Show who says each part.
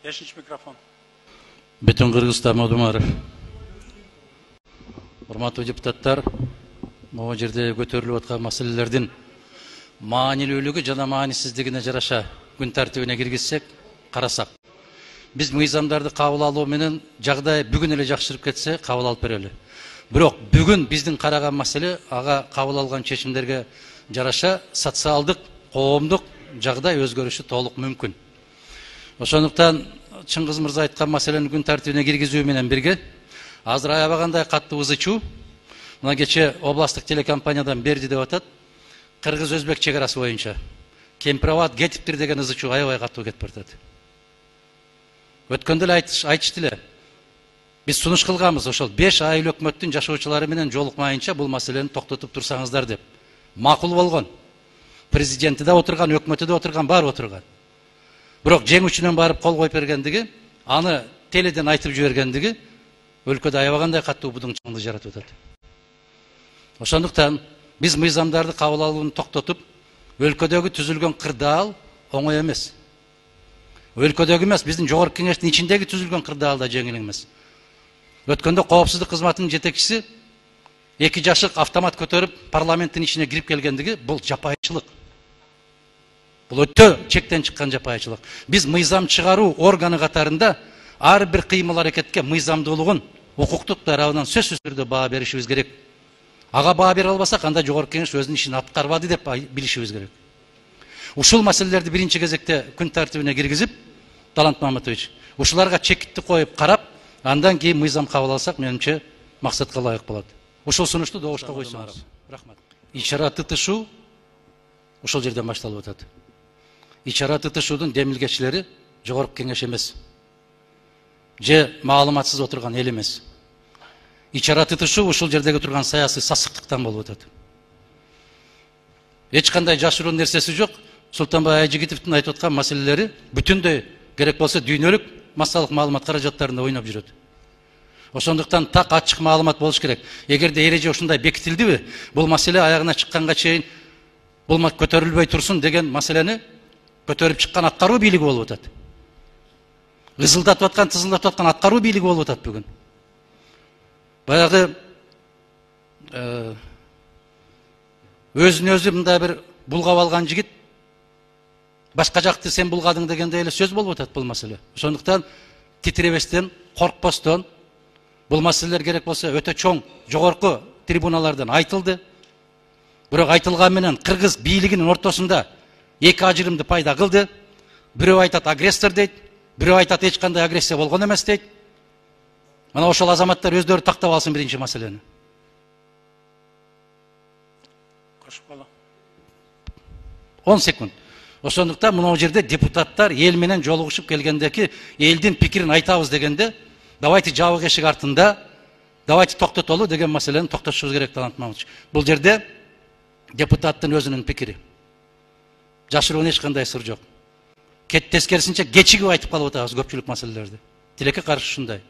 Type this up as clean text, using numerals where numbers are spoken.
Speaker 1: 5 микрофон.
Speaker 2: Бүтін Қырғызстан Одумаров. Урматтуу депутаттар, могу жерде көтөрүлүп аткан маселелердин маанилүүлүгү жана маанисиздигине жараша күн тартибине киргизсек, карасак. Биз мыйзамдарды кабыл алуу менен жагдай бүгүн эле жакшырып кетсе, кабыл алып берели. Бирок бүгүн биздин караган маселе ага кабыл алган чечимдерге жараша социалдык, коомдук жагдай өзгөрүшү толук мүмкүн. Ошондуктан Чыңгыз мырза айткан маселени күн тартибине киргизүү менен бирге азыр аябагандай катуу ызы чуу. Мына кече областтык телекомпаниядан берди деп атат. Кыргыз-өзбек чегарасы боюнча Кемпирабад кетиптир деген ызы чуу аябай катуу кетип баратат. Өткөндө эле айтышты эле. Биз сунуш кылганбыз, ошол 5 айыл өкмөттүн жашоочулары менен жолукмайынча бул маселени токтотуп турсаңыздар деп. Макул болгон. Президенти да отурган, өкмөтү да отурган, баары отурган. Бирок жеңүүчүнөн барып кол коюп бергендиги, аны теледен айтып жибергендиги өлкөдө аябагандай катуу будуңчаңды жаратып атат. Ошондуктан биз мыйзамдарды кабыл алууну токтотуп, өлкөдөгү түзүлгөн кырдаал оңой эмес. Өлкөдөгү эмес, биздин жогорку кеңештин ичиндеги түзүлгөн кырдаал да жеңил эмес. Өткөндө коопсуздук кызматынын жетекчиси 2 жашык автомат көтөрүп парламенттин ичине кирип келгендиги бул жапайычылык. Бул өтө чектен чыккан жапайычылык. Биз мыйзам чыгаруу органы катарында ар бир кыймыл аракетке мыйзамдуулугун укуктук тарабынан сөзсүз түрдө баа беришибиз керек. Ага баа бере албасак, анда жогорку кеңеш өзүнүн ишин аткарбады деп билишибиз керек. Ушул маселелерди биринчи кезекте күн тартибине киргизип, Талант Маматович, ушуларга чекитти коюп карап, андан кийин мыйзам кабыл алсак, менимче максатка ылайык болот. Ушул сунушту добушка койсоңуз. Рахмат. Ичара тытышуу ушул жерден башталып атат. Ичара тытышуудун демилгечилери жогорку кеңеш эмес. Же маалыматсыз отурган эл эмес. Ичара тытышуу ушул жердеги турган саясий сасыктыктан болуп атат. Эч кандай жашыруу нерсеси жок. Султанбай Айжигитовдун айтып аткан маселелери бүтүндөй керек болсо дүйнөлүк массалык маалымат каражаттарында ойноп жүрөт. Ошондуктан так ачык маалымат болуш керек. Эгерде эреже ушундай бекитилдиби, бул маселе аягына чыкканга чейин бул көтөрүлбөй турсун деген маселени көтөрүп чыккан аткаруу бийлиги болуп атат. Ызылдатып аткан, тызылдатып аткан аткаруу бийлиги болуп атат бүгүн. Баягы өзүн өзү мындай бир булгап алган жигит башка жакты сен булгадың дегендей эле сөз болуп атат бул маселе. Ошондуктан титиребестен, коркпостон бул маселелер керек болсо өтө чоң жогорку трибуналардан айтылды. Бирок айтылган менен кыргыз бийлигинин ортосунда эки ажырымды пайда кылды. Бирөө айтат агрессор дейт, бирөө айтат эч кандай агрессия болгон эмес дейт. Мына ошол азаматтар өздөрү тактап алсын биринчи маселени.
Speaker 1: Кошуп кала.
Speaker 2: 10 секунд. Ошондуктан мына жерде депутаттар эл менен жолугушуп келгендеки элдин пикирин айтабыз дегенде, давайте жабык эшик артында, давайте токтотолу деген маселени токтотушубуз керек, Талант Маматович. Бул жерде депутаттын өзүнүн пикири. Жашыруун эч кандай сыр жок. Тескерисинче кечигип айтып калып атабыз көпчүлүк маселелерди. Тилекке каршы ушундай.